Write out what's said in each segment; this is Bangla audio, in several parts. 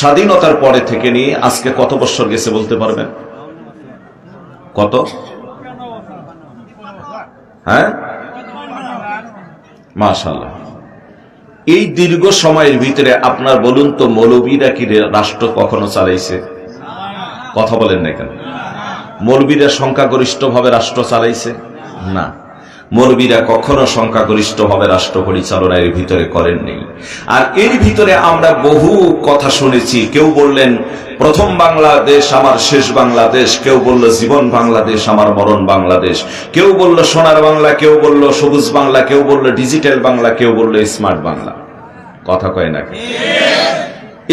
স্বাধীনতার পরে থেকে নিয়ে আজকে কত বছর গেছে বলতে পারবেন? কত? হ্যাঁ, মাশাআল্লাহ। এই দীর্ঘ সময়ের ভিতরে আপনার বলুন তো, মৌলবীরা কি রাষ্ট্র কখনো চালাইছে? কথা বলেন না কেন? মৌলবীরা সংখ্যাগরিষ্ঠ ভাবে রাষ্ট্র চালাইছে? না, মৌলবীরা কখনো সংখ্যাগরিষ্ঠ ভাবে রাষ্ট্র পরিচালনা এর ভিতরে করেননি। আর এর ভিতরে আমরা বহু কথা শুনেছি। কেউ বললেন প্রথম বাংলাদেশ আমার শেষ বাংলাদেশ, কেউ বলল জীবন বাংলাদেশ আমার মরণ বাংলাদেশ, কেউ বলল সোনার বাংলা, কেউ বলল সবুজ বাংলা, কেউ বলল ডিজিটাল বাংলা, কেউ বলল স্মার্ট বাংলা। কথা কয় না?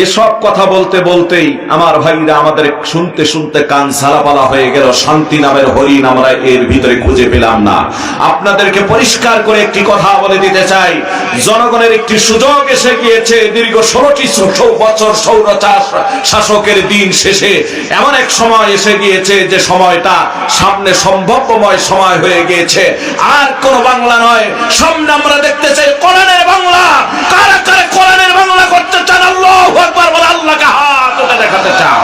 এসব কথা বলতে বলতেই আমার ভাইরা আমাদের শুনতে শুনতে কান ঝালাপালা হয়ে গেল। শান্তি নামের হরিণ আমরা এর ভিতরে খুঁজে পেলাম না। আপনাদেরকে পরিষ্কার করে একটি কথা বলে দিতে চাই, জনগণের একটি সুযোগ এসে গিয়েছে। দীর্ঘ 16টি বছর স্বৈরাচার শাসকের দিন শেষে এমন এক সময় এসে গিয়েছে যে সময়টা সামনে সম্ভাব্যময় সময় হয়ে গিয়েছে। আর কোন বাংলা নয়, সামনে আমরা দেখতে চাই কোরআনের বাংলা। কারা কারা কোরআনের বাংলা করতে চান? আল্লাহু আকবার বলে আল্লাহকে হাত উঠে দেখাতে চাও।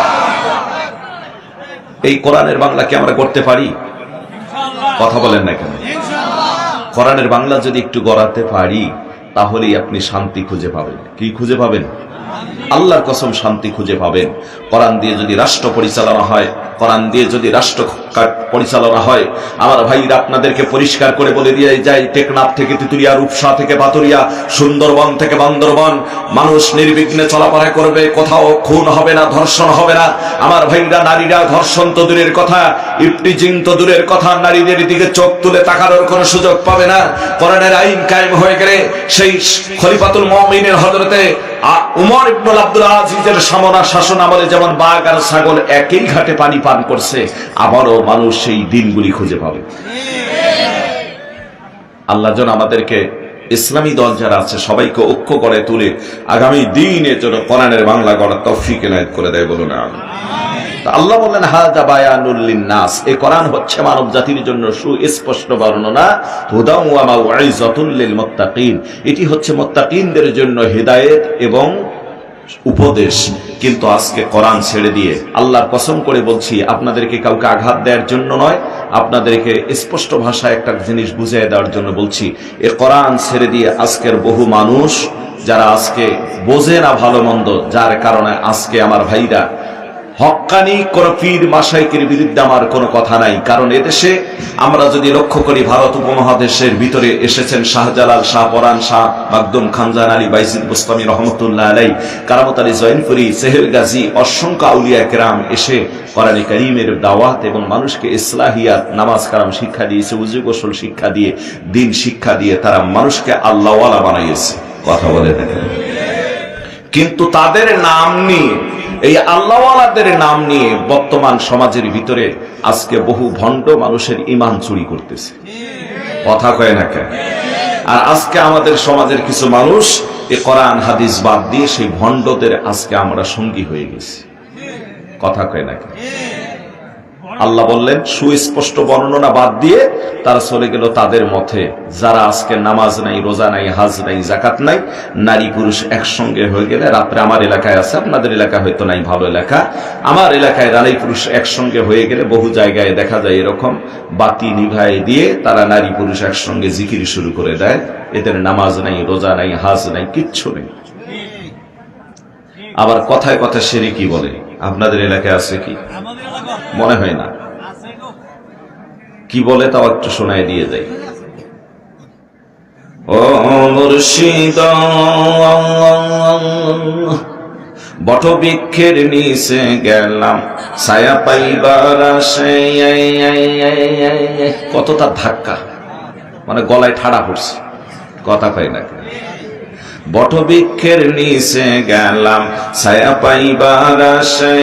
এই কোরআনের বাংলা কি আমরা করতে পারি? কথা বলেন না কেন? কোরআনের বাংলা যদি একটু গড়াতে পারি তাহলেই আপনি শান্তি খুঁজে পাবেন। কি খুঁজে পাবেন? আল্লাহর কসম, শান্তি খুঁজে পাবেন। কোরআন দিয়ে যদি রাষ্ট্র পরিচালনা হয়, কোরআন দিয়ে যদি রাষ্ট্র পরিচালনা হয়, আমার ভাইরা আপনাদেরকে পরিষ্কার করে বলে দিয়ে যায়, টেকনাফ থেকে তিতুরিয়া, রূপসা থেকে পাতুরিয়া, সুন্দরবন থেকে বান্দরবন, মানুষ নির্বিঘ্নে চলাফেরা করবে, কোথাও খুন হবে না, ধর্ষণ হবে না। আমার ভাইরা, নারীরা ধর্ষণ তো দূরের কথা, ইফটিজিং তো দূরের কথা, নারীদের দিকে চোখ তুলে তাকানোর কোনো সুযোগ পাবে না। কোরআনের আইন কায়েম হয়ে গেলে সেই খলিফাতুল মুমিনিন হযরতে উমর ইবনে আব্দুল আজিজের শাসন আমলে যেমন বাঘ আর ছাগল একই ঘাটে পানি পান করছে, আবারও মানুষ সেই দিনগুলি খুঁজে পাবে। আল্লাহ যেন আমাদেরকে, ইসলামী দল যারা আছে সবাইকে ঐক্য করে তুলে আগামী দিনের জন্য কোরআনের বাংলা গড়ার তৌফিক এনায়েত করে দেয়। বলুন আমিন। আল্লাহ বললেন হাযা বায়ানুল লিন্নাস, এই কোরআন হচ্ছে মানব জাতির জন্য সুস্পষ্ট বর্ণনা, হুদা ওয়া মাউইযাতুল লিল মুত্তাকিন, এটি হচ্ছে মুত্তাকিনদের জন্য হিদায়াত এবং উপদেশ। কিন্তু আজকে কোরআন ছেড়ে দিয়ে, আল্লাহর কসম করে বলছি, আপনাদেরকে কাউকে আঘাত দেওয়ার জন্য নয়, আপনাদেরকে স্পষ্ট ভাষায় একটা জিনিস বুঝিয়ে দেওয়ার জন্য বলছি, এ কোরআন ছেড়ে দিয়ে আজকের বহু মানুষ যারা আজকে বোঝে না ভালো মন্দ, যার কারণে আজকে আমার ভাইরা হক্কানি কোন পীর মাশায়েখের বিরুদ্ধে আমার কোনো কথা নাই। কারণ এদেশে আমরা যদি লক্ষ্য করি, ভারত উপমহাদেশের ভিতরে এসেছেন শাহজালাল, শাহ পরান, শাহ মাকদুম, খানজান আলী, বাইজিদ বুস্তামি রহমতুল্লাহ আলাই, কারামত আলী জয়নপুরি, সেহেল গাজী, অসংখ্য আউলিয়া কেরাম এসে কোরআনে কারীমের দাওয়াত এবং মানুষকে ইসলাহিয়াত, নামাজ কালাম শিক্ষা দিয়েছে, উযু গোসল শিক্ষা দিয়ে, দিন শিক্ষা দিয়ে তারা মানুষকে আল্লাহওয়ালা বানাইছে। কথা বলে দেখেন। কিন্তু তাদের নাম নিয়ে, এই আল্লাহওয়ালাদের নাম নিয়ে বর্তমান সমাজের ভিতরে আজকে বহু ভণ্ড মানুষের ঈমান চুরি করতেছে। কথা কয় না কেন? আর আজকে আমাদের সমাজের কিছু মানুষ এই কোরআন হাদিস বাদ দিয়ে সেই ভণ্ডদের আজকে আমরা সঙ্গী হয়ে গেছি। কথা কয় না কেন? আল্লাহ বললেন সুস্পষ্ট বর্ণনা বাদ দিয়ে তারা চলে গেল তাদের মতে, যারা আজকে নামাজ নাই, রোজা নাই, হাজ নাই, যাকাত নাই, নারী পুরুষ একসঙ্গে হয়ে গেলে, রাত্রে আমার এলাকায় আছে, আপনাদের এলাকা হয়তো নাই, ভালো এলাকা, আমার এলাকায় নারী পুরুষ একসঙ্গে হয়ে গেলে বহু জায়গায় দেখা যায় এরকম বাতি নিভায় দিয়ে তারা নারী পুরুষ একসঙ্গে জিকির শুরু করে দেয়। এদের নামাজ নাই, রোজা নাই, হাজ নাই, কিচ্ছু নেই। আবার কথায় কথায় শিরকি বলে। আপনাদের এলাকায় আছে কি? মনে হয় না। কি বলে তাও একটু শোনায় দিয়ে যাই। ও মুর্শিদ, বটবৃক্ষের নিচে গেলাম ছায়া পাইবার আশে। কত তার ধাক্কা, মানে গলায় ঠাড়া পড়ছে। কথা পাই না। বটবৃক্ষের নিচে গেলাম ছায়া পাইবার আশে,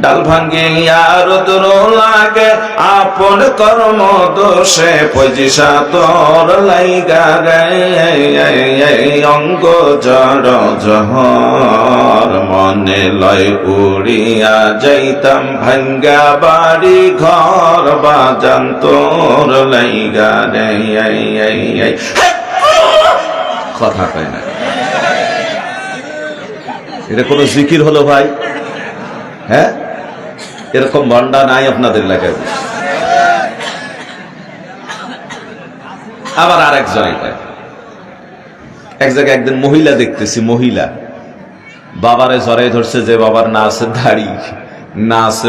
ডাল ভাঙ্গিয়া রোদ্র লাগে আপন কর্ম দোষে, পয়সা তোর লাইগা রে অঙ্গ জড় জহর, মনে লয় উড়িয়া যাইতাম ভাঙ্গা বাড়ি ঘর, বাজান তোর লাইগা রে। কথা কয় না। এটা কোনো জিকির হলো ভাই? হ্যাঁ, এরকম ভণ্ডা নাই আপনাদের এলাকায়। আবার আরেকজন এক জায়গায় একদিন মহিলা দেখতেছি, মহিলা বাবারে জড়াই ধরছে, যে বাবার না আছে দাড়ি, না আছে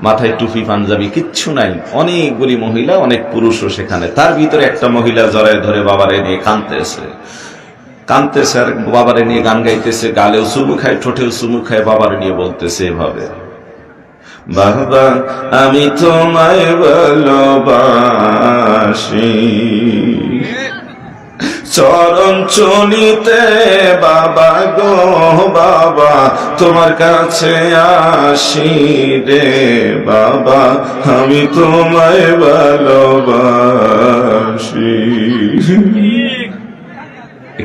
মাথায় টুপি পাঞ্জাবি, কিচ্ছু নাই। অনেকগুলি মহিলা, অনেক পুরুষও সেখানে। তার ভিতরে একটা মহিলা জড়াই ধরে বাবারে নিয়ে কাঁদতেছে, আর বাবারে নিয়ে গান গাইতেছে, গালেও চুমু খায়, ঠোঁটেও চুমু খায়, বাবারে নিয়ে বলতেছে এভাবে, বাবা আমি তোমায় ভালোবাসি, চরণ চলিতে বাবা গো বাবা তোমার কাছে আসি রে বাবা, আমি তোমায় ভালোবাসি।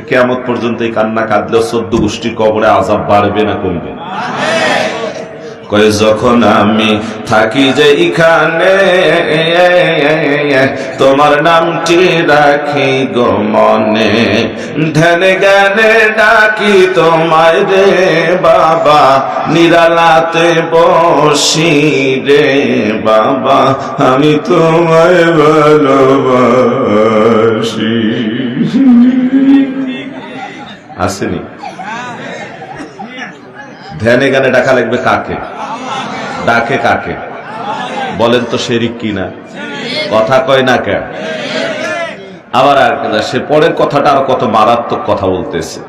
কিয়ামত পর্যন্ত এই কান্না কাঁদলেও 14 গোষ্ঠীর কবরে আযাব বাড়বে না কমবে? কয় যখন আমি থাকি যে এখানে তোমার নামটি রাখি গো মনে, ধ্যানে জ্ঞানে ডাকি তোমায় রে বাবা, নিরালাতে বসি রে বাবা, আমি তোমায় ভালোবাসি। আসেনি? ধ্যানে গানে ডাকা লাগবে কাকে? ডাকে কাকে বলেন তো? শিরক কিনা? কথা কয় না কেন? আবার আর সে পরের কথাটা আর কত মারাত্মক কথা বলতেছে।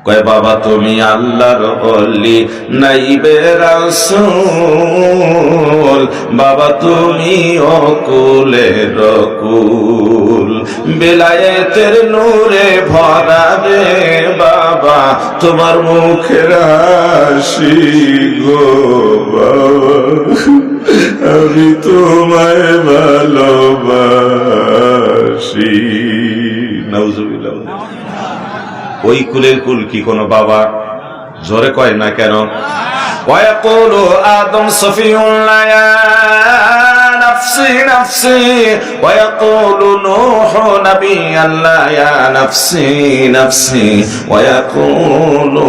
কয় বাবা তুমি আল্লাহর ওলি নাইবে রাসূল, বাবা তুমি অকুলের কুল, বেলায়েতের নূরে ভরা রে বাবা, তোমার মুখের হাসি গো বাবা, আমি তোমায় ভালোবাসি। নাউজুবিল্লাহ। ওই কুলের কুল কি কোনো বাবা জোরে কয় না কেন? ওয়ায়াকুলু আদম সফিউল্লাহ ইয়া নাফসি নাফসি, ওয়ায়াকুলু নূহ নাবিয়াল্লাহ ইয়া নাফসি নাফসি, ওয়ায়াকুলু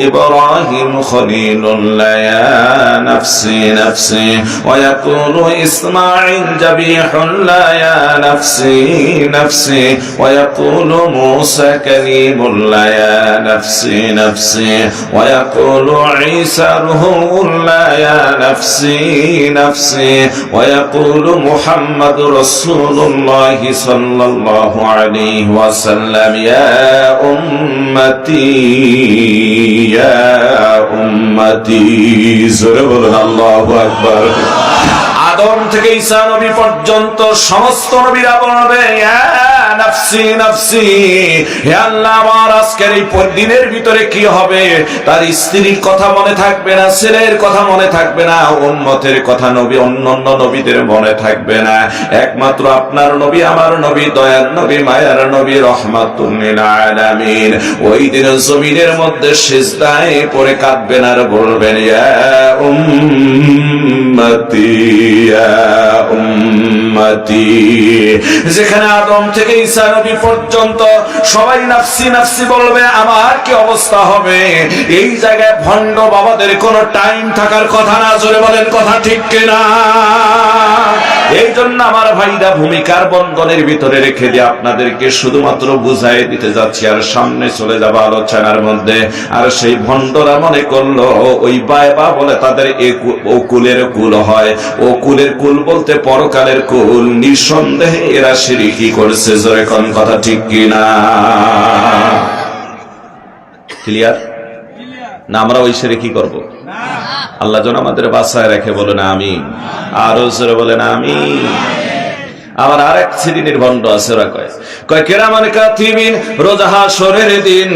ইব্রাহিম খলিলুল্লাহ ইয়া নাফসি নাফসি, ওয়ায়াকুলু ইসমাঈল যাবিহুল্লাহ ইয়া নাফসি নাফসি, ওয়ায়াকুলু মূসা কালিমুল্লাহ ইয়া নাফসি নাফসি, ওয়ায়াকুলু ঈসা রূহুল্লাহ ইয়া নাফসি নাফসি, ওয়ায়াকুলু মুহাম্মাদুর রাসূলুল্লাহ সাল্লাল্লাহু আলাইহি ওয়াসাল্লাম ইয়া উম্মতি ইয়া উম্মতি। জোরে বলুন আল্লাহু আকবার। আদম থেকে ঈসা নবী পর্যন্ত সমস্ত নবীরা বলবে ইয়া নাফসি নাফসি, হে আল্লাহ আমার আজকের এই দিনের ভিতরে কি হবে? তার স্ত্রীর কথা মনে থাকবে না, ছেলের কথা মনে থাকবে না, উম্মতের কথা নবী অন্যান্য নবীদের মনে থাকবে না, একমাত্র আপনার নবী, আমার নবী, দয়ার নবী, মায়ার নবী, রাহমাতুল লিল আলামিন ওই দিন জমিনের মধ্যে সিজদায় পড়ে কাঁদবেন আর বলবেন ইয়া উম্মতি ইয়া উম্মতি। যেখানে আদম থেকে ঈসা নবী পর্যন্ত সবাই নাফসি নাফসি বলবে, আমার কি অবস্থা হবে? এই জায়গায় ভণ্ড বাবাদের কোনো টাইম থাকার কথা না। জোরে বলেন কথা ঠিক কিনা? এই জন্য আমার ভাইরা ভূমিকার বন্ধনের ভিতরে রেখে দিয়ে আপনাদেরকে শুধুমাত্র বুঝাই দিতে যাচ্ছি, আর সামনে চলে যাবো আলোচনার মধ্যে। আর সেই ভণ্ডরা মনে করলো ওই বাইবা বলে তাদের ও কুলের কুল হয়, ও কুলের কুল বলতে পরকালের কুল। নিঃসন্দেহে এরা শিরকি করছে। জোরে কোন কথা ঠিক কিনা? ক্লিয়ার না? আমরা ওই শিরকি করব? আল্লাহ যেন আমাদের বাঁচায় রেখে, বলেন আমিন। আরো জোরে বলেন আমিন। আবার আরেক শ্রেণীর ভণ্ড আছে, ওরা কয় কিরামান কাতিবিন রোজ হাশরের দিন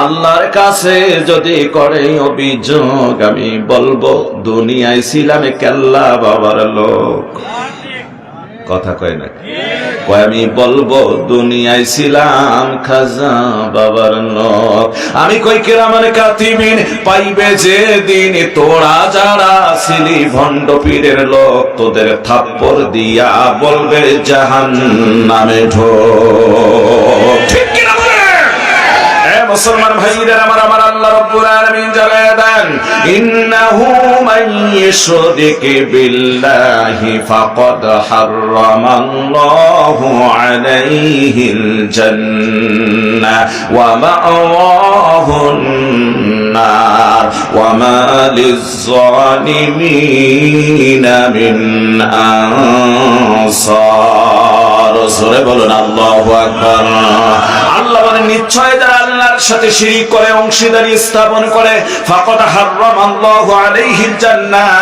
আল্লাহর কাছে যদি করে অভিযোগ, আমি বলবো দুনিয়ায় ছিলাম কেল্লা বাবার লোক। কথা কয় না? কয় আমি বলবো দুনিয়ায় ছিলাম খাজা বাবার লোক। আমি কই কিরামান কাতিবিন পাইবে যে দিন তোরা যারা ছিলি ভণ্ড পীরের লোক, তোদের থাপ্পড় দিয়া বলবে জাহান্নামে ঢোক। ঠিক কিনা বলে? মুসলমান ভাইরা আমার, আমার আল্লাহ রাব্বুল আলামিন জানায় দেন, ইন্নাহু মান ইউশরিক বিল্লাহি ফাকাদ হারামাল্লাহু আলাইহিল জান্নাহ ওয়া মা'ওয়াহুন নার ওয়া মা লিয-যালিমিনা মিন আনসার। জোরে বলুন আল্লাহু আকবার। আল্লাহ বলেন, নিশ্চয় যারা আল্লাহর সাথে শিরক করে, অংশীদারি স্থাপন করে, ফাকাদ হারামাল্লাহু আলাইহিল জান্নাহ,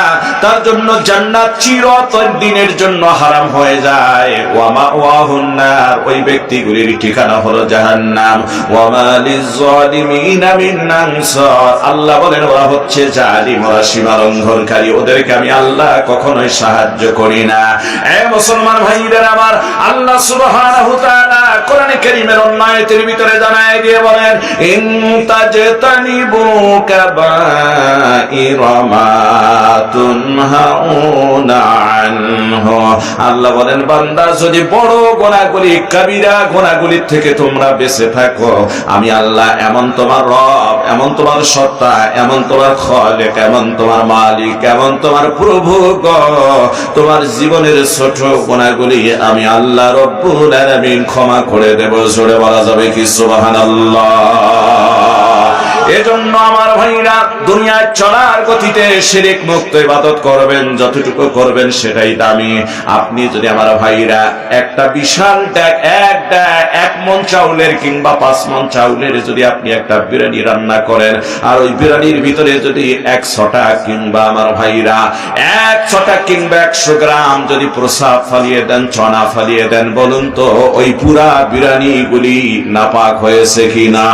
তার জন্য জান্নাত চিরদিনের জন্য হারাম হয়ে যায়। ওয়া মা'ওয়াহুন নার, ওই ব্যক্তিগুলির ঠিকানা হলো জাহান্নাম। ওয়া মা লিয-যালিমিনা মিন আনসার, আল্লাহ বলেন ওরা হচ্ছে জালিম, ওরা সীমা লঙ্ঘনকারী, ওদেরকে আমি আল্লাহ কখনোই সাহায্য করি না। এ মুসলমান ভাইরা আমার, আল্লাহ সুবহানাহু ওয়া তাআলা কোরআনে কারীমের অন্য আয়াতের ভিতরে জানায় দিয়ে বলেন, ইন তাজতানিবু কাবাইরা মা তুনহাউনা আনহু, আল্লাহ বলেন বান্দা যদি বড় গুনাহগুলি, কবিরা গুনাহগুলির থেকে তোমরা বেঁচে থাকো, আমি আল্লাহ এমন তোমার রব, এমন তোমার সত্তা, এমন তোমার খালিক, এমন তোমার মালিক, এমন তোমার প্রভু গো, তোমার জীবনের ছোট গুনাহগুলি আমি আল্লাহ রব্বুল আলামিন ক্ষমা করে দেব। জোরে বলা যাবে কি সুবহানাল্লাহ। এজন্য আমার ভাইরা, দুনিয়ায় চলার গতিতে শিরক মুক্ত ইবাদত করবেন, যতটুকু করবেন সেটাই দামি। আপনি যদি আমার ভাইরা একটা বিশাল এক মণ চাউলের কিংবা 5 মণ চাউলের যদি আপনি একটা বিরিয়ানি রান্না করেন, আর ওই বিরিয়ানির ভিতরে যদি 100টা কিংবা আমার ভাইরা 100টা কিংবা 100 গ্রাম যদি প্রসাদ ফালিয়ে দেন, চনা ফালিয়ে দেন, বলুন তো ওই পুরা বিরিয়ানি গুলি নাপাক হয়েছে কিনা?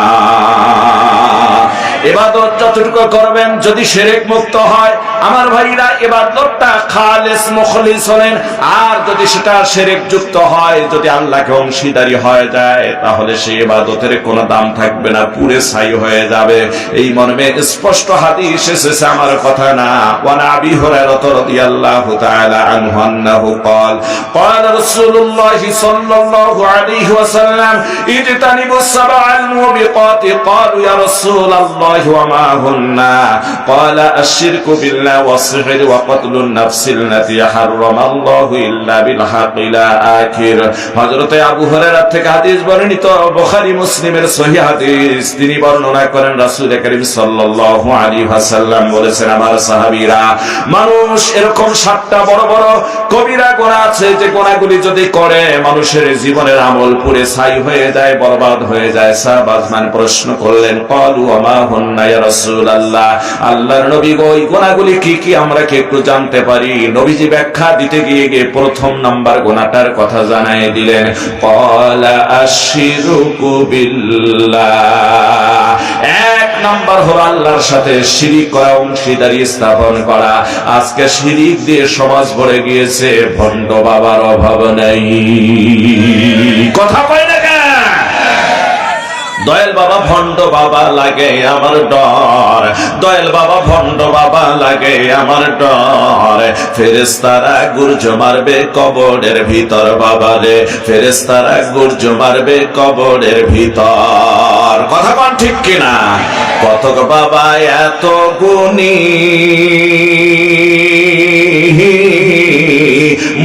ইবাদত যতটুকু করবেন যদি শিরক মুক্ত হয় আমার ভাইরা, ইবাদতটা খালেস মুখলিস হলেন। আর যদি সেটা শিরক যুক্ত হয়, যদি আল্লাহকে অংশীদারি হয়ে যায়, তাহলে সেই ইবাদতের কোনো দাম থাকবে না, পুরে ছাই হয়ে যাবে। এই মর্মে স্পষ্ট হাদিস এসেছে, আমার কথা না। ওয়া আবি হুরায়রা রাদিয়াল্লাহু তাআলা আনহু আন্নাহু قال قال رسول الله صلى الله عليه وسلم اجتنبوا السبع الموبقات قالوا يا رسول الله وما هن قال الشرك بالله والسحر وقتل النفس التي حرم الله إلا بالحق إلى آخر। হযরত আবু হুরায়রা থেকে হাদিস বর্ণিত, বুখারী মুসলিমের সহিহ হাদিস। তিনি বর্ণনা করেন রাসূল করিম সাল্লাল্লাহু আলাইহি ওয়াসাল্লাম বলেছেন, আমার সাহাবীরা, মানুষ এরকম 7টা বড় বড় কবিরা গুনাহ আছে যে গুনাহগুলি যদি করে মানুষের জীবনের আমল পুরে ছাই হয়ে যায়, বরবাদ হয়ে যায়। সাহাবাগণ প্রশ্ন করলেন, ক্বালু ওয়া হুন্না ইয়া রাসূলুল্লাহ, আল্লাহর নবী গো এই গুনাহগুলি কি কি আমরা কি একটু জানতে পারি? নবীজি ব্যাখ্যা দিতে গিয়ে প্রথম নাম্বার গুনাহটার কথা জানায় দিলেন, ক্বালা আশরিকু বিল্লাহ, এক নাম্বার হলো আল্লাহর সাথে শিরিক করা, অংশীদারি স্থাপন করা। আজকে শিরিক দিয়ে সমাজ ভরে গিয়েছে, ভণ্ড বাবার অভাব নেই। কথা কয় না কেন? দয়াল বাবা ভণ্ড বাবা লাগে আমার ডর, দয়াল বাবা ভণ্ড বাবা লাগে আমার ডর। ফেরেশতারা গুর্জ মারবে কবরের ভিতর, বাবা রে ফেরেশতারা গুর্জ মারবে কবরের ভিতর। কথা কোন ঠিক কিনা? কতক বাবা এত গুণী,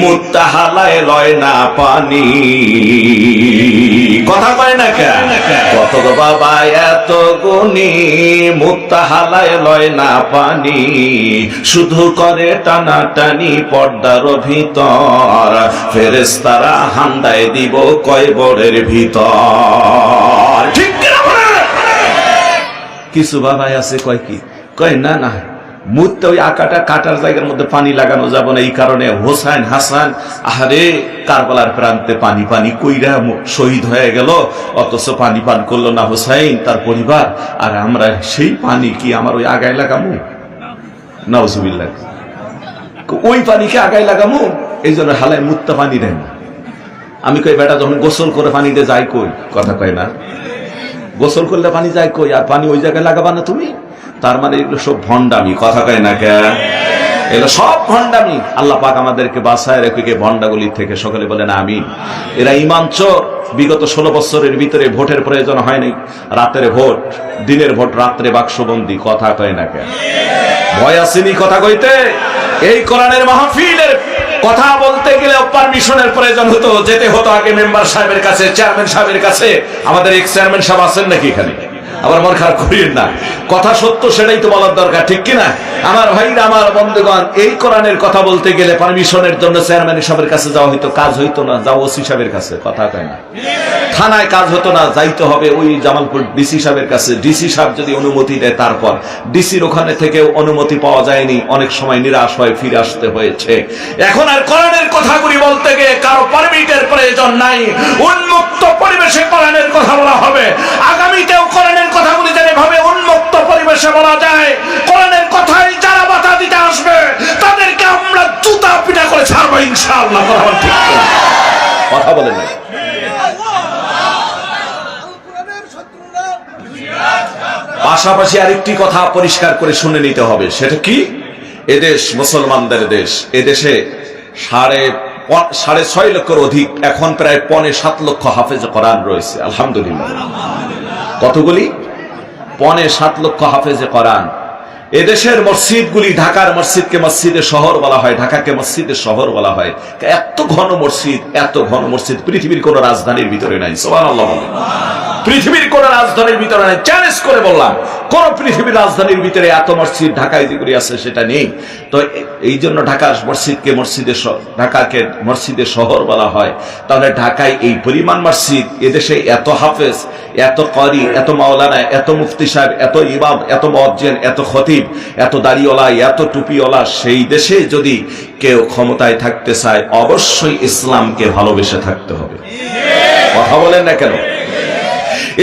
মুত্তাহালায় লয় না পানি। কথা কয় না কেন? কতক বাবা এত গুণী, মুত্তাহালায় লয় না পানি, শুধু করে টানাটানি পর্দার ভিতর। ফেরেশতারা হান্দায় দিব কয়বরের ভিতর। ঠিক কিনা? কিছু বাবা আছে কয় কি, কয় না না মুহূর্তে ওই আকাটা কাটার জায়গার মধ্যে পানি লাগানো যাবে না, এই কারণে হোসেন হাসান আহারে কারবালার প্রান্তে পানি পানি কইরা শহীদ হয়ে গেল, অথচ পানি পান করলো না হোসেন তার পরিবার। আর আমরা সেই পানি কি আমার ওই আগায় লাগামু? নাউজুবিল্লাহ, ওই পানিকে আগায় লাগামু। এই জন্য হালায় মুত্তা পানি দেন। আমি কই বেটা যখন গোসল করে পানি দিয়ে যাই কই, কথা কয় না, গোসল করলে পানি যায় কই, আর পানি ওই জায়গায় লাগাবা না তুমি? তার মানে এগুলো সব ভণ্ডামি। কথা কয় না কে? এগুলো সব ভণ্ডামি। আল্লাহ পাক আমাদেরকে বাঁচায় রেখে ভণ্ডাগুলির থেকে, সকলে বলেন আমিন। এরা ঈমান চোর। বিগত 16 বছরের ভিতরে ভোটের প্রয়োজন হয়নি, রাতের ভোট, দিনের ভোট রাত্রে বাক্সবন্দি। কথা কয় না কেন? ভয় আসেনি কথা কইতে? এই কোরআনের মাহফিলের কথা বলতে গেলে পারমিশনের প্রয়োজন হতো, যেতে হতো আগে মেম্বার সাহেবের কাছে, চেয়ারম্যান সাহেবের কাছে। আমাদের এক্স চেয়ারম্যান সাহেব আছেন নাকি এখানে? আবার মন খারাপ করিয়েন না, কথা সত্য, সেটাই তো বলার দরকার, ঠিক কিনা? আমার ভাইরা, আমার বন্ধুগণ, এই কোরআনের কথা বলতে গেলে পারমিশনের জন্য চেয়ারম্যান সাহেবের কাছে যাওয়া হইতো, কাজ হইতো না। যাও ওসি সাহেবের কাছে, কথা কয় না? থানায় কাজ হতো না, যাইতে হবে ওই জামালপুর ডিসি সাহেবের কাছে। ডিসি সাহেব যদি অনুমতি দেয়, তারপর ডিসির ওখানে থেকে অনুমতি পাওয়া যায়নি, অনেক সময় নিরাশ হয়ে ফিরে আসতে হয়েছে। এখন আর কোরআনের কথাগুলি বলতে গিয়ে কারো পারমিটের প্রয়োজন নাই, উন্মুক্ত পরিবেশে কোরআনের কথা বলা হবে। আগামীতেও কোরআনের কথাগুলি যেভাবে উন্মুক্ত পরিবেশে বলা যায়, কোরআনের কথাই যারা বাধা দিতে আসবে তাদেরকে আমরা জুতা পিটা করে ছাড়বো ইনশাআল্লাহ। কথা বলেন না। পাশাপাশি আরেকটি কথা পরিষ্কার করে শুনে নিতে হবে, সেটা কি? এদেশ মুসলমানদের দেশ। এদেশে 6.5 লক্ষের অধিক, এখন প্রায় 7.25 লক্ষ হাফেজ কোরআন রয়েছে, আলহামদুলিল্লাহ। কতগুলি? 7.25 লক্ষ হাফেজে কোরআন। এদেশের মসজিদগুলি, ঢাকার মসজিদকে মসজিদে শহর বলা হয়, ঢাকাকে মসজিদে শহর বলা হয়। এত ঘন মসজিদ, এত ঘন মসজিদ পৃথিবীর কোন রাজধানীর ভিতরে নাই। সুবহানাল্লাহ। পৃথিবীর কোন রাজধানীর ভিতরে নাই, চ্যালেঞ্জ করে বললাম, কোন পৃথিবীর রাজধানীর ভিতরে এত মসজিদ ঢাকায় যেগুলি আছে সেটা নেই। তো এই জন্য ঢাকার মসজিদকে ঢাকাকে মসজিদে শহর বলা হয়। তাহলে ঢাকায় এই পরিমাণ মসজিদ, এদেশে এত হাফেজ, এত করি, এত মাওলানা, এত মুফতি সাহেব, এত ইমাম, এত মুয়াজ্জিন, এত খতিব, এত দাড়িওয়ালা, এত টুপিওয়ালা, সেই দেশে যদি কেউ ক্ষমতায় থাকতে চায়, অবশ্যই ইসলামকে ভালোবেসে থাকতে হবে। কথা বলেন না কেন?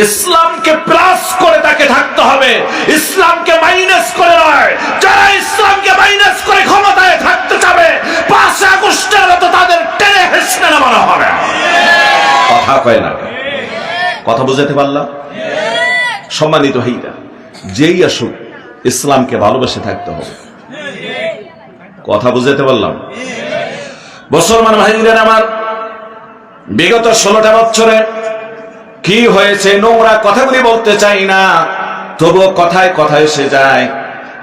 ইসলামকে প্লাস করে তাকে থাকতে হবে, ইসলামকে মাইনাস করে নয়। যারা ইসলামকে মাইনাস করে ক্ষমতায় থাকতে চাবে, 5 আগস্টের মতো তাদের টেনে হেসড়ে নামানো হবে। কথা কয় না? কথা বুঝাতে পারলাম? সম্মানিত ভাইরা, যেই আসুক ইসলামকে ভালোবেসে থাকতে হবে। কথা বুঝাতে পারলাম? মুসলমান ভাইরা আমার, বিগত 16টা বছরে কি হয়েছে, নোংরা কথাগুলি বলতে চাই না, তবুও কথায় কথায় এসে যায়।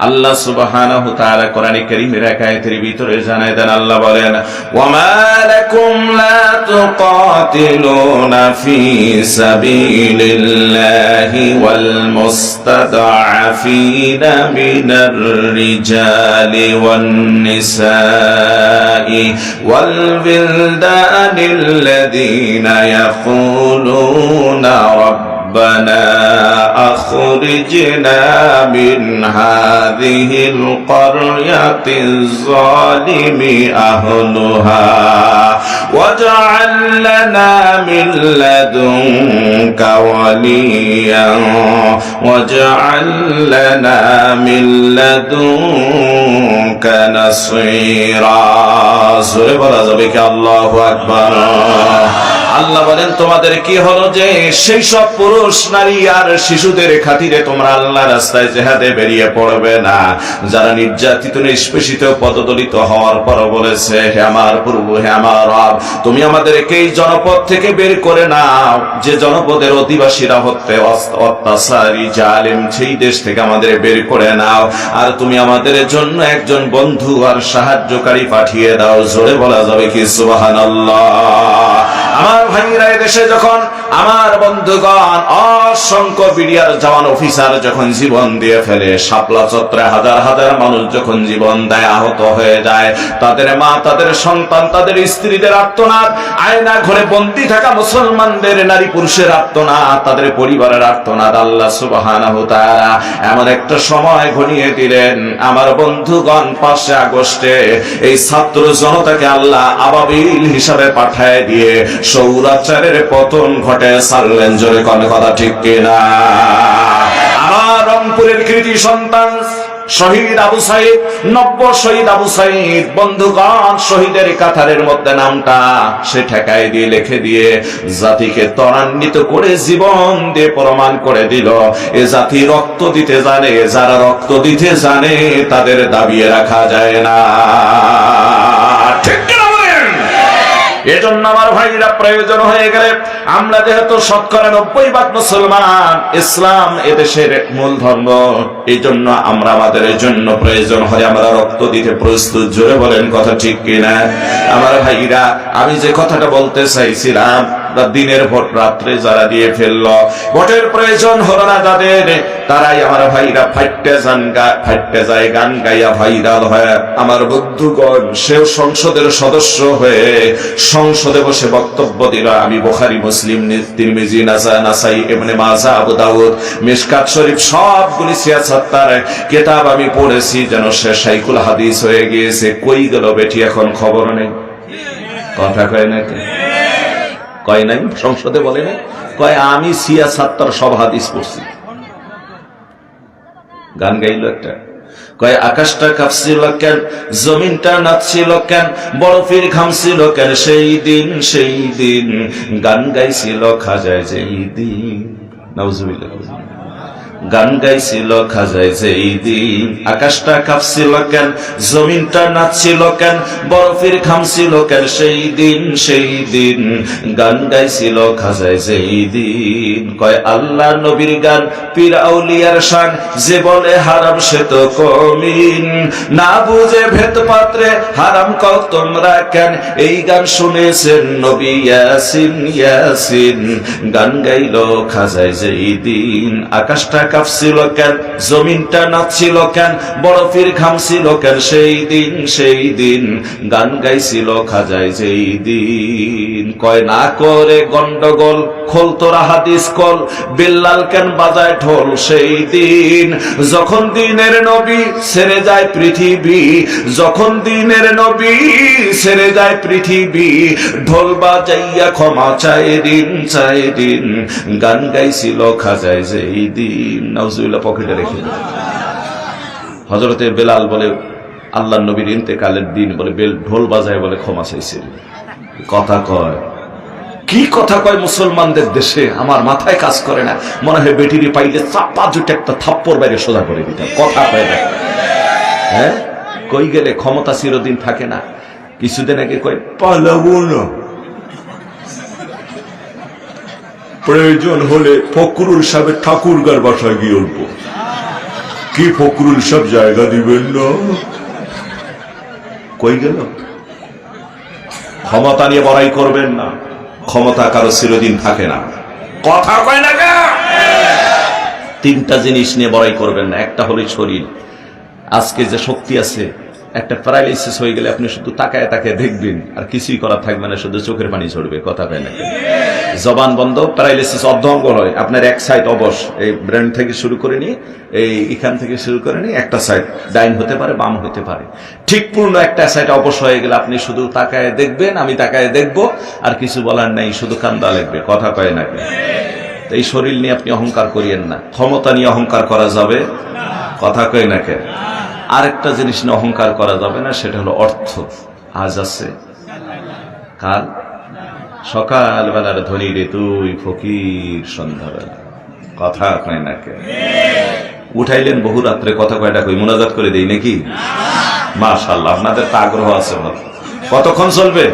আল্লাহ সুবহানাহু ওয়া তাআলা কোরআনে কারীমের এক আয়াতের ভিতরে জানায় দেন, আল্লাহ বলেন, ওয়া মা লাকুম লা তুকাতিলুনা ফি সাবিলিল্লাহি ওয়াল মুস্তাদআফিনা মিনার রিজালি ওয়ান নিসাই ওয়াল বিলদানিল্লাযীনা ইয়াকুলুনা ربنا أخرجنا من هذه القرية الظالم أهلها واجعل لنا من لدنك وليا واجعل لنا من لدنك نصيرا। سورة বলা যাবে কি? আল্লাহু আকবার। আল্লাহ বলেন, তোমাদের কি হলো যে সেই সব পুরুষ, নারী আর শিশুদের খাতিরে তোমরা আল্লাহর রাস্তায় জিহাদে বেরিয়ে পড়বে না, যারা নির্যাতিত, নিষ্পেষিত, পদদলিত হওয়ার পর বলেছে, হে আমার প্রভু, হে আমার রব, তুমি আমাদেরকে এই জনপদ থেকে বের করে নাও, যে জনপদের অধিবাসীরা হতে অত্যাচারী, জালেম, সেই দেশ থেকে আমাদের বের করে নাও, আর তুমি আমাদের জন্য একজন বন্ধু আর সাহায্যকারী পাঠিয়ে দাও। জোরে বলা যাবে কি সুবহানাল্লাহ? আমার ভাইরা, এদেশে যখন আমার বন্ধুগণ অসংখ্য বিডিআর জওয়ান অফিসার যখন জীবন দিয়ে ফেলে, শাপলা চত্বরে হাজার হাজার মানুষ যখন জীবন দেয়, আহত হয়ে যায়, তাদের মা, তাদের সন্তান, তাদের স্ত্রীদের আর্তনাদ, আয়না ঘরে বন্দী থাকা মুসলমানদের নারী পুরুষের আর্তনাদ, তাদের পরিবারের আর্তনাদ, আল্লাহ সুবহানাহু ওয়া তাআলা এমন একটা সময় ঘনিয়ে দিলেন, আমার বন্ধুগণ 5 আগস্টে এই ছাত্র জনতাকে আল্লাহ আবাবিল হিসাবে পাঠায় দিয়ে সৌরাচারের পতন ঘটে ছাড়লেন। জোরে কোন কথা ঠিক কিনা? আমার রংপুরের কৃতি সন্তান শহীদ আবু সাইদ, নব্য শহীদ আবু সাইদ। বন্ধুগণ, শহীদের কাতারের মধ্যে নামটা সে ঠেকায় দিয়ে লিখে দিয়ে জাতিকে ত্বরান্বিত করে জীবন দিয়ে প্রমাণ করে দিল এ জাতি রক্ত দিতে জানে, যারা রক্ত দিতে জানে তাদের দাবিয়ে রাখা যায় না। ঠিক কিনা বলেন? এজন্য আমার ভাইরা, প্রয়োজন হয়ে গেলে আমরা যেহেতু শতকরা 90% মুসলমান, ইসলাম এদেশের মূল ধর্ম, এই জন্য আমরা আমাদের জন্য প্রয়োজন হয় আমরা রক্ত দিতে প্রস্তুত। জোরে বলেন কথা ঠিক কিনা? আমার ভাইরা, আমি যে কথাটা বলতে চাইছিলাম, দিনের ভোট রাত্রে যারা দিয়ে ফেলল, ভোটের প্রয়োজন হলো না যাদের, তারাই আমার ভাইরা ফাইটে যায় গান গাইয়া ভাইরাল হয়। আমার বন্ধুগণ, সেও সংসদের সদস্য হয়ে সংসদে বসে বক্তব্য দিল, আমি বুখারী, মুসলিম, তিরমিজি, নাসাই, ইবনে মাজাহ, আবু দাউদ, মিশকাত শরীফ সবগুলি সিয়াসাত্তার কিতাব আমি পড়েছি, যেন সে শাইখুল হাদিস হয়ে গিয়েছে। কই গেল বেটি, এখন খবর নেই। কথা কয় না? কয় নাই? সংসদে বলে না, কয় আমি সিয়াসাত্তার সব হাদিস পড়ছি। গান গাইল একটা, কয় আকাশটা কাঁপছিল কেন, জমিনটা নাচছিল কেন, বরফের ঘামছিল কেন, সেই দিন গান গাইছিল খাজায় যেই দিন। নাউজুবিল্লাহ। গান গাইছিল খাজায় যেই দিন, আকাশটা কাঁপছিল কেন, জমিনটা নাচছিল কেন, বরফের ঘামছিল কেন, সেই দিন গান গাইছিল খাজায় যেই দিন। কয় আল্লাহ নবীর গান, পীর আউলিয়ার শান, যে বলে হারাম সে তো কমিন, না বুঝে ভেদ পাত্রে হারাম কও তোমরা কেন, এই গান শুনেছেন নবী ইয়াসিন। গান গাইল খাজায় যেই দিন, আকাশটা কাঁপছিল কেন, জমিনটা নাচছিল কেন, বরফের ঘামছিল কেন, সেই দিন গান গাইছিল খাজায় যেই দিন। কয় না করে গন্ডগোল, খোল তোরা হাদিস কল, বিল্লাল কেন বাজায় ঢোল, সেই দিন যখন দিনের নবী ছেড়ে যায় পৃথিবী, যখন দিনের নবী ছেড়ে যায় পৃথিবী, ঢোল বাজাইয়া ক্ষমা চায় দিন, গান গাইছিল খাজায় যেই দিন। নাউজুবিল্লাহ, পকেটে রেখে দেয়। হযরতে বেলাল বলে আল্লাহর নবীর ইন্তেকালের দিন বলে ঢোল বাজায় বলে ক্ষমা চাইছিল। কথা কয়, কি কথা কয় মুসলমানদের দেশে, আমার মাথায় কাজ করে না। মনে হয় বেটিরি পাইলে চাপা জুটে একটা থাপ্পড় বাইরে সোজা করে দিতাম। কথা কয় না? হ্যাঁ, কই গেলে ক্ষমতা চিরদিন থাকে না। কিছুদিন আগে কয় পালাবো না, প্রয়োজন হলে ফখরুল সাহেবের ঠাকুরগার বাসায় গিয়ে উঠবো। কি ফখরুল সাহেব জায়গা দিবেন না? কই গেল? ক্ষমতা নিয়ে বড়াই করবেন না, ক্ষমতা কারো চিরদিন থাকে না। কথা কয় না? তিনটা জিনিস নিয়ে বড়াই করবেন না। একটা হলো শরীর। আজকে যে শক্তি আছে, একটা প্যারালাইসিস হয়ে গেলে আপনি শুধু তাকায় দেখবেন, আর কিছুই করা থাকবে না, শুধু চোখের পানি ঝরবে। কথা কয় না? জবান বন্ধ, প্যারালাইসিস অর্ধঙ্গ হয়। আপনার এক সাইড অবশ, এই ব্রেন থেকে শুরু করে নিয়ে এখান থেকে শুরু করে নিয়ে একটা সাইড ডাইন হতে পারে, বাম হতে পারে। ঠিক পূর্ণ একটা সাইড অবশ হয়ে গেলে আপনি শুধু তাকায় দেখবেন, আমি তাকায় দেখবো, আর কিছু বলার নাই, শুধু কান্দা লাগবে। কথা কয় না? এই শরীর নিয়ে আপনি অহংকার করিয়েন না। ক্ষমতা নিয়ে অহংকার করা যাবে? কথা কয় না? আরেকটা জিনিস নিয়ে অহংকার করা যাবে না, সেটা হলো অর্থ। আজ আছে, কাল সকালবেলার ধনী রে তুই ফকির সন্ধ্যাবেলা। কথা কয় না? উঠাইলেন বহু রাত্রে, কথা কয়টা কই মোনাজাত করে দেই নাকি? মাশাআল্লাহ, আপনাদের তো আগ্রহ আছে। কতক্ষণ চলবে?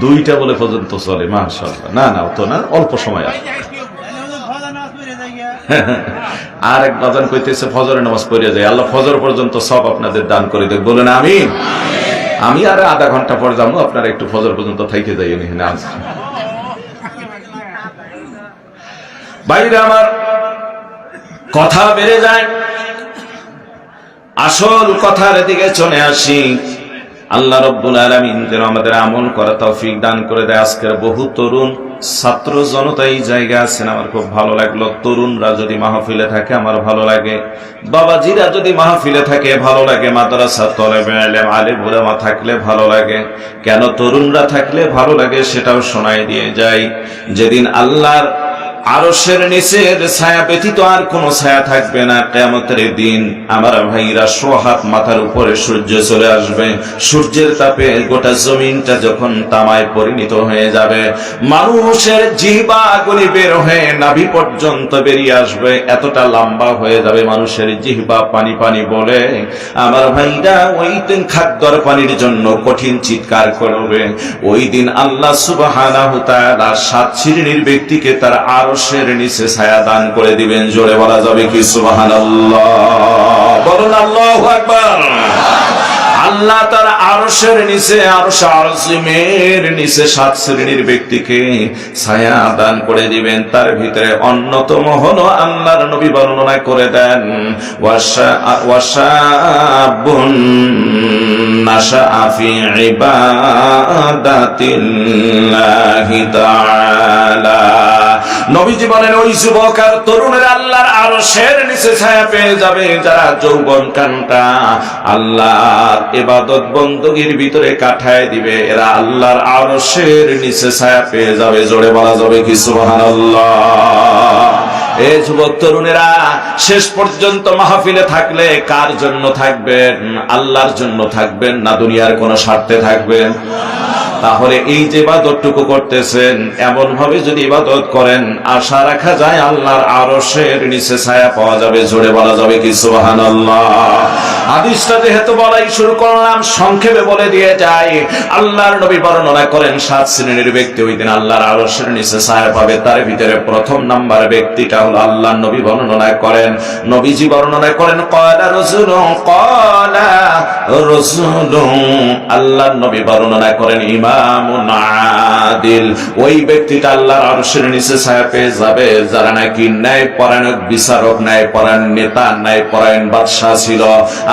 2টা বলে পর্যন্ত চলে। মাশাআল্লাহ। না তো না, অল্প সময় আছে। আর এক বাজান কইতেছে ফজরের নামাজ পড়ে যায়, আল্লাহ ফজর পর্যন্ত সব আপনাদের দান করে দেখ। বলেন আমিন। আমি আর আধা ঘন্টা পর যাবো, আপনারা একটু ফজর পর্যন্ত থাইকে যাই। বাইরে আমার কথা বেড়ে যায়, আসল কথার দিকে চলে আসি। আল্লাহ রাব্বুল আলামিন যেন আমাদের আমল করা তৌফিক দান করে দেয়। আজকের বহু তরুণ ছাত্র জনতা এই জায়গায় আছেন, আমার খুব ভালো লাগলো। তরুণরা যদি মাহফিলে থাকে আমার ভালো লাগে, বাবাজিরা যদি মাহফিলে থাকে ভালো লাগে, মাদ্রাসা তলেবে ইলম আলেম উলামা থাকলে ভালো লাগে। কেন তরুণরা থাকলে ভালো লাগে সেটাও শোনাই দিয়ে যাই। যেদিন আল্লাহর আরশের নিচের ছায়া ব্যতীত আর কোনো ছায়া থাকবে না কিয়ামতের দিন। আমার ভাইরা, 100 হাত মাথার উপরে সূর্য চলে আসবে। সূর্যের তাপে গোটা জমিনটা যখন তামায় পরিণত হয়ে যাবে, মানুষের জিহ্বাগুলি বের হয়ে নাভি পর্যন্ত বেরিয়ে আসবে, এতটা লম্বা হয়ে যাবে মানুষের জিহ্বা পানি পানি বলে। আমার ভাইরা, ওই দিন খাদ্যর পানির জন্য কঠিন চিৎকার করবে। ওই দিন আল্লাহ সুবহানাহু ওয়া তাআলা 7 শ্রেণীর ব্যক্তিকে তার আরশের নিচে ছায়া দান করে দিবেন। জোরে বলা যাবে কি সুবহানাল্লাহ? বলুন আল্লাহু আকবার। আল্লাহ তার আরশের নিচে, আরশ আজিমের নিচে 7 শ্রেণীর ব্যক্তিকে ছায়া দান করে দিবেন। তার ভিতরে অন্যতম হলো আল্লাহর নবী বর্ণনা করে দেন, ওয়াশাবুন নাশাআ ফি ইবাদাতিল্লাহি তাআলা। নবীজি বলেন, ওই যুবক আর তরুণের আল্লাহর আরশের নিচে ছায়া পেয়ে যাবে যারা যৌবন কান্টা আল্লাহর ইবাদত বندگির ভিতরে কাটায় দিবে, এরা আল্লাহর আরশের নিচে ছায়া পেয়ে যাবে। জোরে বলা যাবে কি সুবহানাল্লাহ? এই যুবক তরুণেরা, শেষ পর্যন্ত মাহফিলে থাকলে কার জন্য থাকবেন? আল্লাহর জন্য থাকবেন না দুনিয়ার কোন স্বার্থে থাকবেন? তাহলে এই যে ইবাদতটুকু করতেছেন, এমন ভাবে যদি ইবাদত করেন, আশা রাখা যায় আল্লাহর আরশের নিচে ছায়া পাওয়া যাবে। জোরে বলা যাবে কি সুবহানাল্লাহ? হাদিসটা যেহেতু বলাই শুরু করলাম, সংক্ষেপে বলে দিয়ে যাই। আল্লাহর নবী বর্ণনা করেন 7 শ্রেণীর ব্যক্তি ওই দিন আল্লাহর আরশের নিচে ছায়া পাবে। তার ভিতরে প্রথম নাম্বার ব্যক্তিটা হলো, আল্লাহর নবী বর্ণনা করেন, নবীজি বর্ণনা করেন, ক্বালা রাসূলুন, আল্লাহর নবী বর্ণনা করেন, ইমামুন আদিল। ওই ব্যক্তিটা আল্লাহর আরশের নিচে ছায়া পেয়ে যাবে যারা নাকি ন্যায়পরায়ণ বিচারক, ন্যায়পরায়ণ নেতা, ন্যায়পরায়ণ বাদশা ছিল।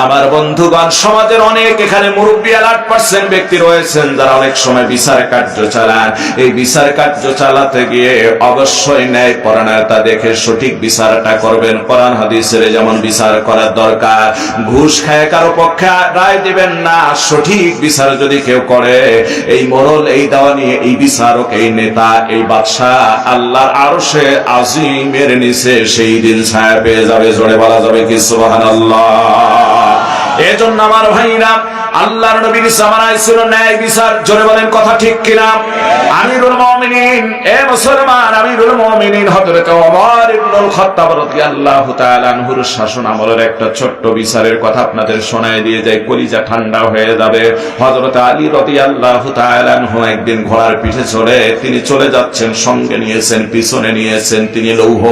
আমার বন্ধুগণ, সমাজের অনেক এখানে মুরব্বী 8% ব্যক্তি রয়েছেন যারা অনেক সময় বিচার কার্য চালান। এই বিচার কার্য চালাতে গিয়ে অবশ্যই ন্যায়পরায়ণতা দেখে সঠিক বিচারটা করবেন। কোরআন হাদিসের যেমন বিচার করার দরকার, ঘুষ খায় কারো পক্ষে রায় দিবেন না। সঠিক বিচার যদি কেউ করে, এই মোড়ল, এই দেওয়ানি, এই বিচারক, এই নেতা, এই বাদশাহ আল্লাহর আরশে আজিমের নিচে সেই দিন ছায়া পেয়ে যাবে। জোরে বলা যাবে কি সুবহানাল্লাহ? এজন্য আমার ভাইরা, আল্লাহর নবীর জামানায় ছিল ন্যায় বিচার। জোরে বলেন কথা ঠিক কিনা? আমিরুল মুমিনিন, এ মুসলমান, আমিরুল মুমিনিন হযরত ওমর ইবনুল খাত্তাব রাদিয়াল্লাহু তাআলা আনহুর শাসন আমলের একটা ছোট্ট বিচারের কথা আপনাদের শোনায় দিয়ে যাই, কলিজা ঠান্ডা হয়ে যাবে। হযরত আলী রাদিয়াল্লাহু তাআলা আনহু একদিন ঘোড়ার পিঠে চড়ে তিনি চলে যাচ্ছেন, সঙ্গে নিয়েছেন, পিছনে নিয়েছেন তিনি লৌহ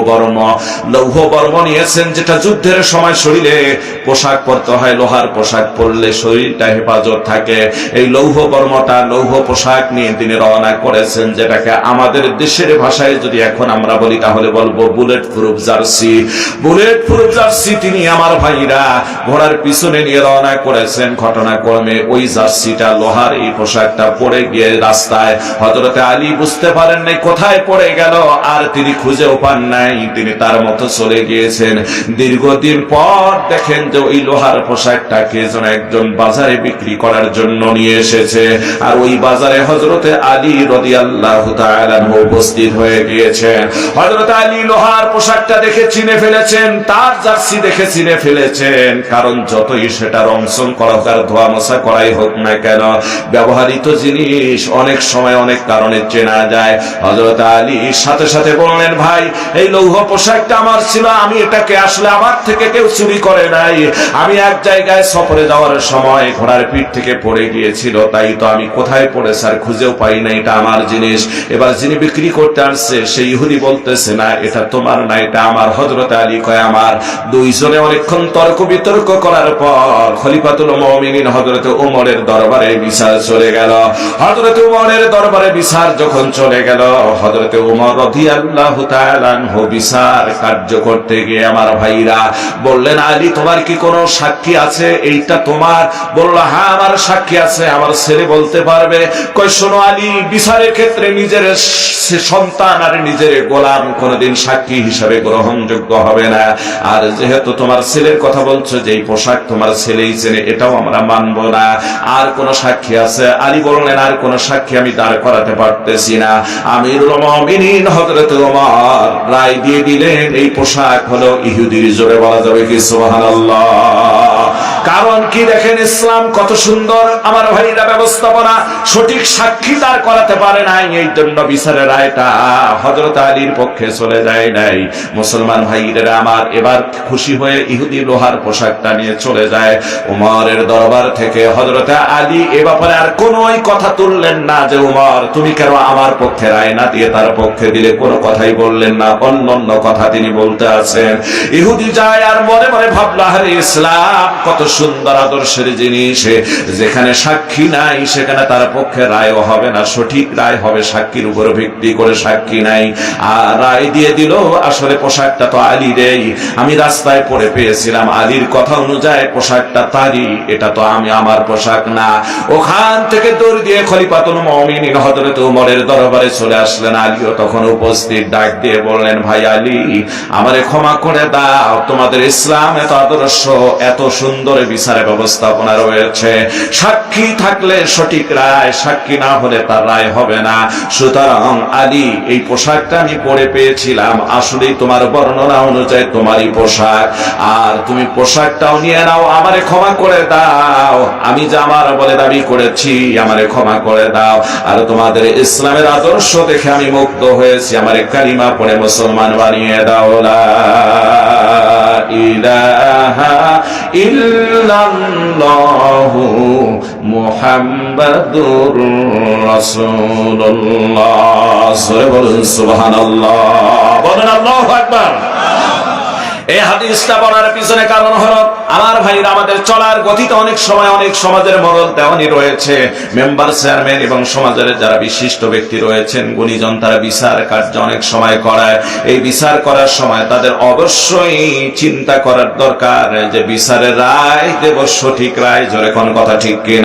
বর্ম নিয়েছেন, যেটা যুদ্ধের সময় শরীরে পোশাক পরতে হয়। লোহার পোশাক পরলে শরীরটা হেফাজত থাকে। এই লৌহ বর্মটা, লৌহ পোশাক নিয়ে তিনি রওনা করেছেন, যেটাকে আমাদের দেশের ভাষায় যদি এখন আমরা বলি তাহলে বলবো bullet proof jersey. Bullet proof jersey তিনি আমার ভাইরা ঘোড়ার পিছনে নিয়ে রওনা করেছেন। ঘটনাক্রমে ওই জার্সিটা, লোহার এই পোশাকটা পড়ে গিয়ে রাস্তায় হযরতে আলী বুঝতে পারেন নাই কোথায় পড়ে গেল, আর তিনি খুঁজেও পান নাই। তিনি তার মতো চলে গিয়েছেন। দীর্ঘদিন পর দেখেন যে ওই লোহার পোশাকটা কে যেন একজন বাজারে বিক্রি করার জন্য নিয়ে এসেছে, আর ওই বাজারে হযরতে আলী রাদিয়াল্লাহু তাআলা আনহু উপস্থিত হয়ে গিয়েছেন। হযরত আলী লোহার পোশাকটা দেখে চিনে ফেলেছেন, তার জার্সি দেখে চিনে ফেলেছেন। কারণ যতই সেটা রংসং করা হোক আর ধোয়া মোছা করাই হোক না কেন, ব্যবহৃত জিনিস অনেক সময় অনেক কারণে চেনা যায়। হযরত আলী সাথে সাথে বললেন, ভাই, এই লৌহ পোশাকটা আমার ছিল, আমি এটাকে আসলে আমার থেকে কেউ চুরি করে নাই। আমি এক জায়গায় সফরে যাওয়ার সময় ঘোড়ার পিঠ থেকে পড়ে গিয়েছিল, তাই তো আমি কোথায় পড়েছে আর খুঁজেও পাই না, এটা আমার জিনিস। এবার যিনি বিক্রি করতে আসছে সেই ইহুদি বলতেছে, না এটা তোমার না, এটা আমার। হযরত আলী কয় আমার। দুইজনে অনেকক্ষণ তর্ক বিতর্ক করার পর খলিফাতুল মুমিনিন হযরত ওমরের দরবারে বিচার চলে গেল। হযরত ওমরের দরবারে বিচার যখন চলে গেল, হযরত ওমর রাদিয়াল্লাহু তাআলা আনহু বিচার কার্য করতে গিয়ে আমার ভাইরা বললেন, আলী, তোমার কি কোনো সাক্ষী আছে? এইটা তোমার? বলল, বলল, হ্যাঁ আমার সাক্ষী আছে, আমার ছেলে বলতে পারবে। কই শোনো আলী, বিচারের ক্ষেত্রে নিজের সন্তান আর নিজের গোলাম কোনদিন সাক্ষী হিসাবে গ্রহণযোগ্য হবে না। আর যেহেতু তোমার ছেলের কথা বলছো, যে এই পোশাক তোমার ছেলেই চেনে, এটাও আমরা মানবো না। আর কোন সাক্ষী আছে? আলী বললেন, আর কোন সাক্ষী আমি দাঁড় করাতে পারতেছি না। আমিরুল মুমিনিন হযরত ওমর রায় দিয়ে দিলেন, এই পোশাক হলো ইহুদির। জোরে বলা যাবে কি সুবহানাল্লাহ? কারণ কি দেখেন, ইসলাম কত সুন্দর আমার ভাইরা ব্যবস্থাপনা। সঠিক সাক্ষী দাঁড় করাতে পারে নাই, এই জন্য বিচারের রায়টা হযরত আলীর পক্ষে চলে যায় নাই। মুসলমান ভাইরা আমার, এবার খুশি হয়ে ইহুদি লোহার পোশাকটা নিয়ে চলে যায় উমরের দরবার থেকে। হযরত আলী এ ব্যাপারে আর কোনোই কথা তুললেন না, যে উমর তুমি কেন আমার পক্ষে রায় না দিয়ে তার পক্ষে দিলে, কোনো কথাই বললেন না। অন্য কথা তিনি বলতে আছেন। ইহুদি যায় আর মনে মনে ভাবলো, আরে ইসলাম কত সুন্দর আদর্শের জিনিস, যেখানে সাক্ষী নাই সেখানে তার পক্ষে রায়ও হবে না, সঠিক রায় হবে সাক্ষীর উপর ভিত্তি করে। সাক্ষী নাই আর রায় দিয়ে দিল। আসলে পোশাকটা তো আলীরই, আমি রাস্তায় পড়ে পেয়েছিলাম, আলীর কথা অনুযায়ী পোশাকটা তারই, এটা তো আমার পোশাক না। ওখান থেকে দৌড় দিয়ে খলিফাতুল মুমিনিন হযরত ওমরের দরবারে চলে আসলেন। আলীও তখন উপস্থিত। ডাক দিয়ে বললেন, ভাই আলী, আমারে ক্ষমা করে দাও, তোমাদের ইসলাম এত আদর্শ, এত সুন্দর বিচারে ব্যবস্থাপনা রয়েছে, সাক্ষী থাকলে সঠিক রায়, সাক্ষী না হলে তার রায় হবে না। সুতরাং আলী, এই পোশাকটা আমি পরে পেয়েছিলাম, আসলেই তোমার বর্ণনা অনুযায়ী তোমারই পোশাক, আর তুমি পোশাকটাও নিয়ে নাও, আমারে ক্ষমা করে দাও, আমি যা আমার বলে দাবি করেছি, আমারে ক্ষমা করে দাও। আর তোমাদের ইসলামের আদর্শ দেখে আমি মুগ্ধ হয়েছি, আমারে কালিমা পড়ে মুসলমান বানিয়ে দাও। লা ইলাহা ইল্লাল্লাহু মুহাম্মাদুর রাসূলুল্লাহ। সূরা বলুন সুবহানাল্লাহ, বলেন আল্লাহু আকবার। এই হাদিসটা বলার পিছনে কারণ হলো, আমার ভাইরা, আমাদের চলার গতিতে অনেক সময় অনেক সমাজের মরল দেওয়ানি রয়েছে, মেম্বার, চেয়ারম্যান এবং সমাজের যারা বিশিষ্ট ব্যক্তি রয়েছেন, গুণীজন, তারা বিচার কার্য অনেক সময় করায়। এই বিচার করার সময় তাদের অবশ্যই চিন্তা করার দরকার যে বিচারের রায় দেব সঠিক রায়। জোরে কোন কথা ঠিক কিনা?